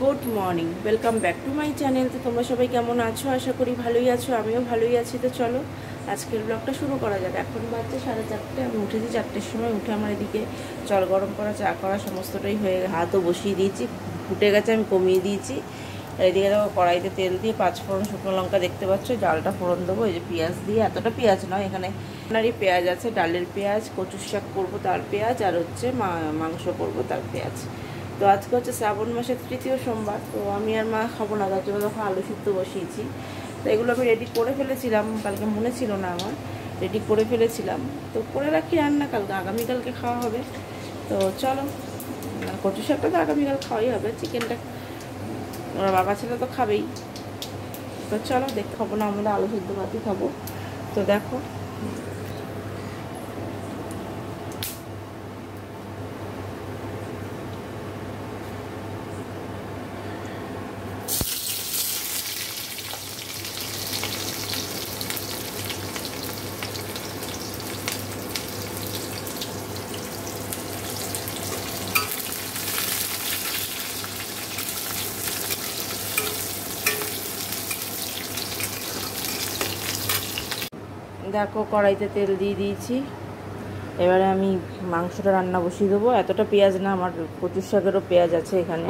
Good morning, welcome back to my channel. তো তোমরা সবাই কেমন আছো? আশা করি ভালোই আছো, আমিও ভালোই আছি। তো চলো আজকের ব্লগটা শুরু করা যাক। এখন বাজছে 4:30। আমি উঠেছি 4টের সময়। উঠে আমার এদিকে জল গরম করা, চা করা সমস্তটাই হয়ে, হাতও বসিয়ে দিয়েছি, ফুটে গেছে, আমি কমিয়ে দিয়েছি। আর এদিকে দেখো কড়াইতে তেল দিয়ে 5 ফোড়ন, শুকনো লঙ্কা দেখতে পাচ্ছ, ডালটা ফোড়ন দেবো। এই যে পেঁয়াজ দিয়ে, এতটা পেঁয়াজ নয়, এখানে আপনারই পেঁয়াজ আছে, ডালের পেঁয়াজ, কচুর শাক করবো তার পেঁয়াজ, আর হচ্ছে মাংস করবো তার পেঁয়াজ। তো আজকে হচ্ছে শ্রাবণ মাসের 3য় সোমবার। তো আমি আর মা খাবো না, তার জন্য তখন আলু সিদ্ধ বসিয়েছি। তো এগুলো আমি রেডি করে ফেলেছিলাম, কালকে মনে ছিল না আমার, রেডি করে ফেলেছিলাম। তো করে রাখি রান্না, কালকে আগামীকালকে খাওয়া হবে। তো চলো, কচু শাকটা তো আগামীকাল খাওয়াই হবে, চিকেনটা ওরা বাবা ছেলে তো খাবেই। তো চলো, দেখতে খাবো না, আমরা আলু সিদ্ধ ভাতই খাবো। তো দেখো দেখো কড়াইতে তেল দিয়ে দিয়েছি। এবারে আমি মাংসটা রান্না বসিয়ে দেবো। এতটা পেঁয়াজ না, আমার কচুর শাকেরও পেঁয়াজ আছে এখানে।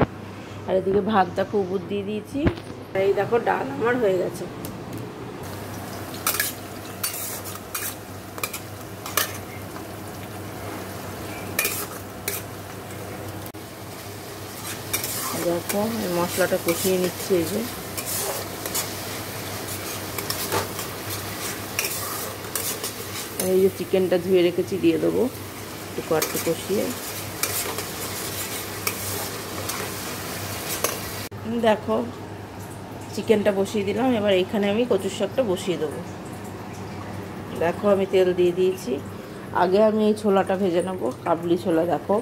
আর এদিকে ভাত দেখো উপর দিয়ে দিয়েছি। আর এই দেখো ডাল আমার হয়ে গেছে। দেখো মশলাটা কষিয়ে নিচ্ছি। এই যে চিকেনটা ধুয়ে রেখেছি, দিয়ে দেবো একটু কষিয়ে। দেখো চিকেনটা বসিয়ে দিলাম, এবার এইখানে আমি কচুর শাকটা বসিয়ে দেবো। দেখো আমি তেল দিয়ে দিয়েছি। আগে আমি এই ছোলাটা ভেজে নেবো, কাবলি ছোলা। দেখো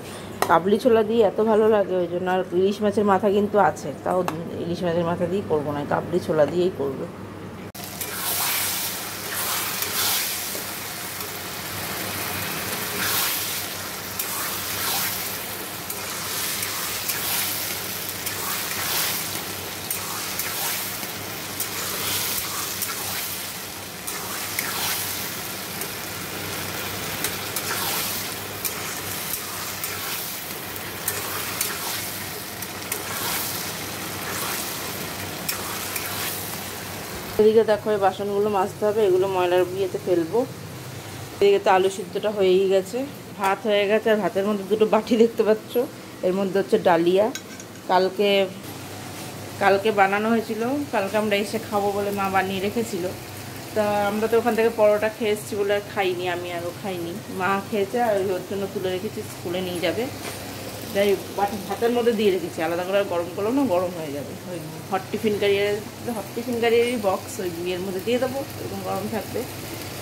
কাবলি ছোলা দিয়ে এত ভালো লাগে, ওই জন্য। আর ইলিশ মাছের মাথা কিন্তু আছে, তাও ইলিশ মাছের মাথা দিয়েই করবো না, কাবলি ছোলা দিয়েই করবো। এদিকে দেখো এই বাসনগুলো মাজতে হবে, এগুলো ময়লার বিয়েতে ফেলবো। এদিকে তো আলু সিদ্ধটা হয়েই গেছে, ভাত হয়ে গেছে। আর ভাতের মধ্যে দুটো বাটি দেখতে পাচ্ছ, এর মধ্যে হচ্ছে ডালিয়া। কালকে বানানো হয়েছিল, কালকে আমরা এসে খাবো বলে মা বানিয়ে রেখেছিল। তা আমরা তো ওখান থেকে পরোটা খেয়ে এসেছি বলে আর খাইনি, আমি আরও খাইনি, মা খেয়েছে। আর ওর জন্য তুলে রেখেছি, স্কুলে নিয়ে যাবে। যাই বাটি ভাতের মধ্যে দিয়ে রেখেছি, আলাদা করে গরম করলেও না, গরম হয়ে যাবে। ওই হট টিফিন ক্যারিয়ারেরই বক্স, ওই বিয়ের মধ্যে দিয়ে দেবো, এরকম গরম থাকবে।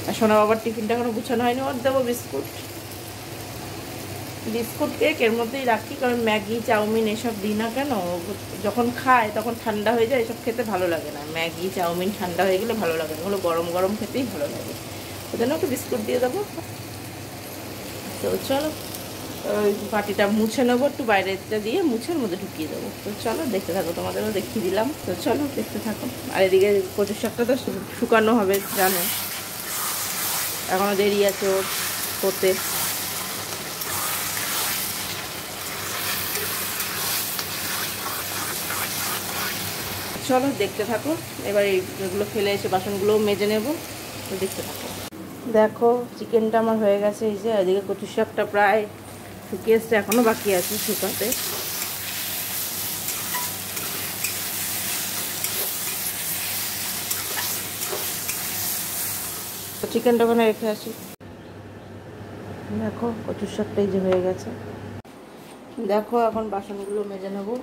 আর সোনা বাবার টিফিনটা এখনো গুছানো হয়নি, ওর দেবো বিস্কুট কেক এর মধ্যেই রাখি, কারণ ম্যাগি চাউমিন এসব দিই না কেন, যখন খায় তখন ঠান্ডা হয়ে যায়, এসব খেতে ভালো লাগে না। ম্যাগি চাউমিন ঠান্ডা হয়ে গেলে ভালো লাগে না, ওগুলো গরম গরম খেতেই ভালো লাগে। ওই জন্য ওকে বিস্কুট দিয়ে দেবো। তো চলো ওই বাটিটা মুছে নেবো, একটু বাইরেটা দিয়ে মুছের মধ্যে ঢুকিয়ে দেবো। তো চলো দেখতে থাকো, তোমাদেরও দেখিয়ে দিলাম। তো চলো দেখতে থাকো। আর এদিকে কচুর শাকটা তো শুকানো হবে, জানো, এখনও দেরি আছে ওর করতে। চলো দেখতে থাকো। এবার এইগুলো ফেলে এসে বাসনগুলোও মেজে নেব। তো দেখতে থাকো। দেখো চিকেনটা আমার হয়ে গেছে। এই যে এদিকে কচুর শাকটা প্রায় শুকিয়ে এসছে, এখনও বাকি আছে শুকাতে। চিকেনটা ওখানে রেখে আসি। দেখো কচুর শাকটা এই যে হয়ে গেছে। দেখো এখন বাসনগুলো মেজে নেবো।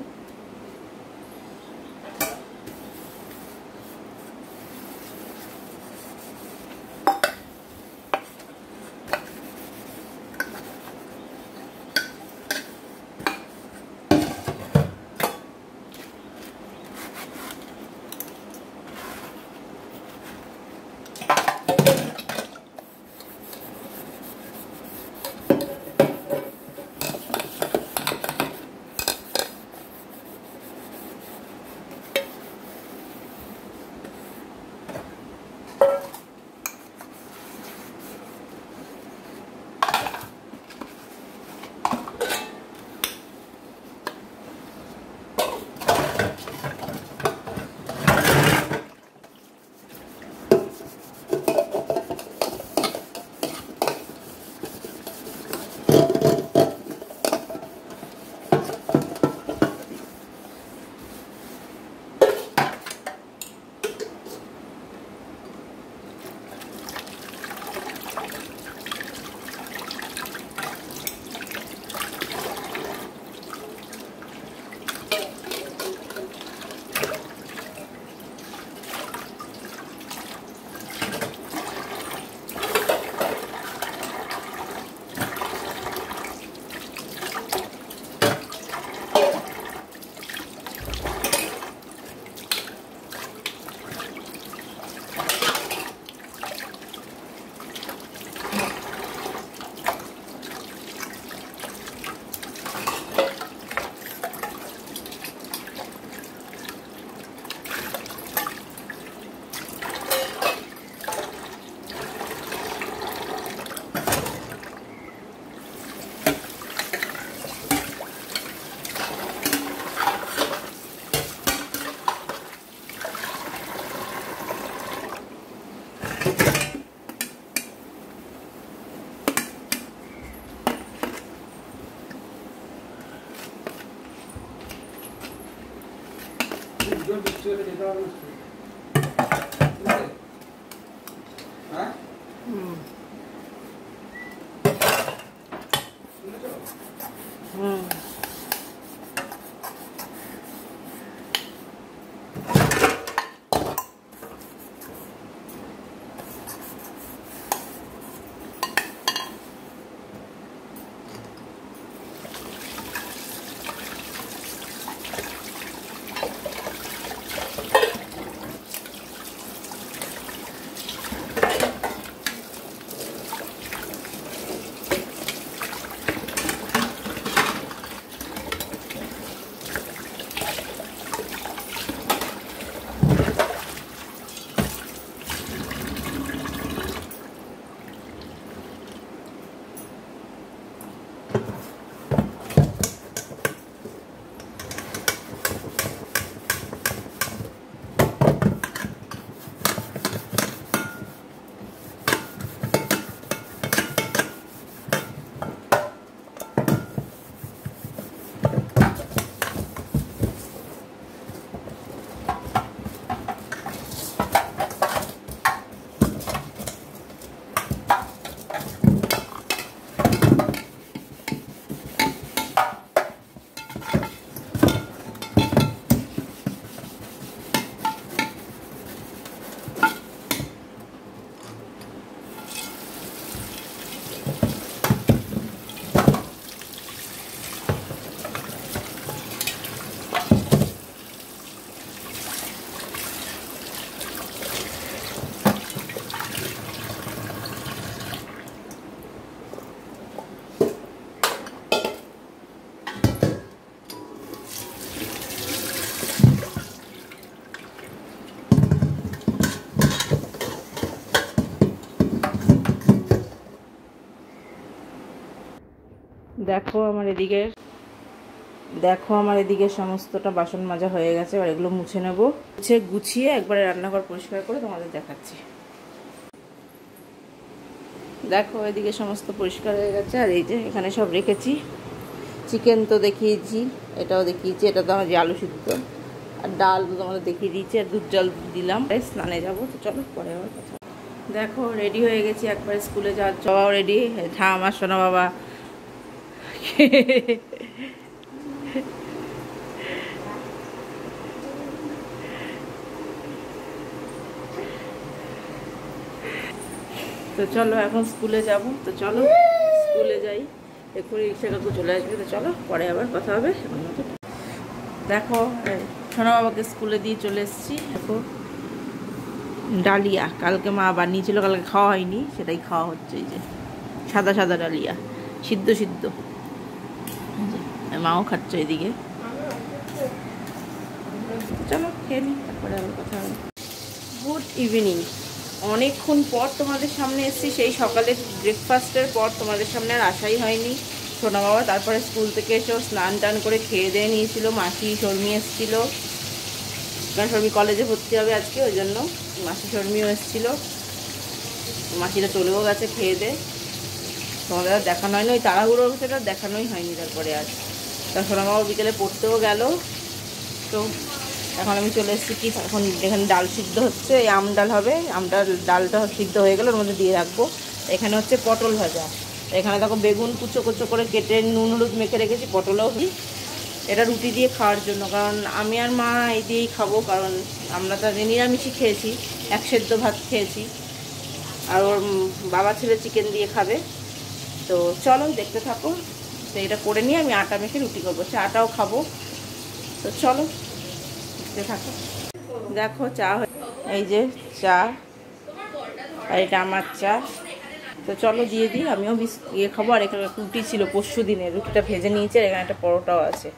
দেখো আমার এদিকে সমস্তটা বাসন মাজা হয়ে গেছে। এবার এগুলো মুছে নেব, মুছে গুছিয়ে একবারে রান্নাঘর পরিষ্কার করে তোমাদের দেখাচ্ছি। দেখো এদিকে সমস্ত পরিষ্কার হয়ে গেছে। আর এই যে এখানে সব রেখেছি, চিকেন তো দেখিয়েছি, এটাও দেখিয়েছি, এটা তো আমার যে আলু সিদ্ধ, আর ডাল তো তোমাদের দেখিয়ে দিয়েছি, আর দুধ জল দিলাম। স্নানে যাবো, তো চলো পরে আবার কথা। দেখো রেডি হয়ে গেছি একবারে স্কুলে যাওয়ার। বাবাও রেডি, হ্যাঁ আমার সোনা বাবা। তো চলো এখন স্কুলে যাব, তো চলো স্কুলে যাই। এক্ষুনি রিক্সা কাকু চলে আসবে, তো চলো পরে আবার কথা হবে। দেখো সোনা বাবাকে স্কুলে দিয়ে চলে এসেছি। দেখো ডালিয়া কালকে মা বানিয়েছিল, কালকে খাওয়া হয়নি, সেটাই খাওয়া হচ্ছে। এই যে সাদা সাদা ডালিয়া, সিদ্ধ সিদ্ধ, মাও খাচ্ছে এদিকে। চলো খেয়ে নিই, তারপরে আবার কথা হবে। Good evening. অনেকক্ষণ পর তোমাদের সামনে এসেছি, সেই সকালে ব্রেকফাস্টের পর তোমাদের সামনে আর আসাই হয়নি। সোনা বাবা তারপরে স্কুল থেকে এসেও স্নান টান করে খেয়ে দিয়ে নিয়েছিল। মাসি শর্মি এসেছিলো, কারণ শর্মি কলেজে ভর্তি হবে আজকে, ওই জন্য মাসি শর্মিও এসেছিলো। মাসিরা চলেও গেছে খেয়ে দিয়ে। তোমাদের আর দেখানো হয়নি, ওই তাড়াহুড়োর সেটা দেখানোই হয়নি। তারপরে আর তার সোনা বাবা বিকেলে পড়তেও গেল। তো এখন আমি চলে এসেছি কি, এখন এখানে ডাল সিদ্ধ হচ্ছে, এই আম ডাল হবে। ডালটা সিদ্ধ হয়ে গেলে ওর মধ্যে দিয়ে রাখবো। এখানে হচ্ছে পটল ভাজা, এখানে দেখো বেগুন কুচো কুচো করে কেটে নুন হলুদ মেখে রেখেছি, পটলও। এটা রুটি দিয়ে খাওয়ার জন্য, কারণ আমি আর মা এই দিয়েই খাবো, কারণ আমরা তো নিরামিষই খেয়েছি, এক সেদ্ধ ভাত খেয়েছি। আর ওর বাবা ছেলে চিকেন দিয়ে খাবে। তো চলো দেখতে থাকো। তো এটা করে নিয়ে আমি আটা মেখে রুটি করবো, চাটাও খাবো। তো চলো দেখতে থাকো। দেখো চা, এই যে চা, আর এটা আমার চা। তো চলো দিয়ে দিই, আমিও ইয়ে খাবো। আর এখানে রুটি ছিল পরশু দিনের, রুটিটা ভেজে নিয়েছি, আর এখানে একটা পরোটাও আছে।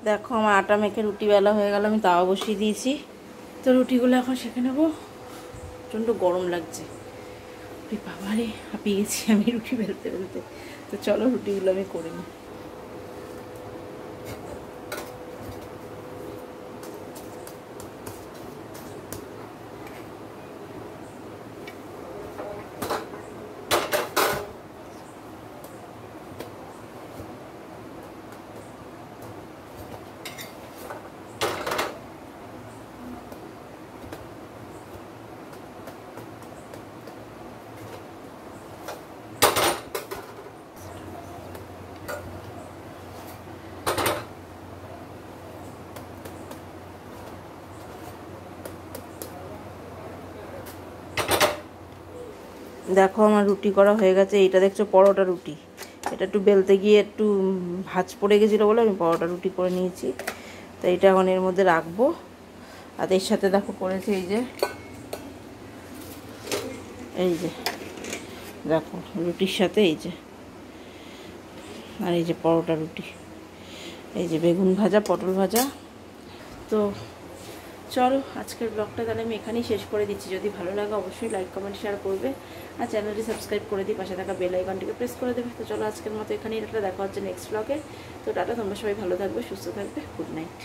দেখো আমার আটা মেখে রুটি বেলা হয়ে গেল, আমি তাওয়া বসিয়ে দিয়েছি। তো রুটিগুলো এখন সেঁকে নেবো, প্রচণ্ড গরম লাগছে। বাবারে হাঁপিয়ে গেছি আমি রুটি বেলতে বেলতে। তো চলো রুটিগুলো আমি করে নিই। দেখো আমার রুটি করা হয়ে গেছে। এইটা দেখছো পরোটা রুটি, এটা একটু বেলতে গিয়ে একটু ভাঁজ পড়ে গেছিলো বলে আমি পরোটা রুটি করে নিয়েছি। তো এটা এখন এর মধ্যে রাখবো। আর এর সাথে দেখো করেছি এই যে দেখো রুটির সাথে এই যে, আর এই যে পরোটা রুটি, এই যে বেগুন ভাজা, পটল ভাজা। তো চলো আজকের ব্লগটা তাহলে আমি এখানেই শেষ করে দিচ্ছি। যদি ভালো লাগে অবশ্যই লাইক কমেন্ট শেয়ার করবে, আর চ্যানেলটি সাবস্ক্রাইব করে দিই, পাশে থাকা বেল আইকনটিকে প্রেস করে দেবে। তো চলো আজকের মতো এখানেই, দেখা হচ্ছে নেক্সট ব্লগে। তো টাটা, তোমরা সবাই ভালো থাকবে, সুস্থ থাকবে, গুড নাইট।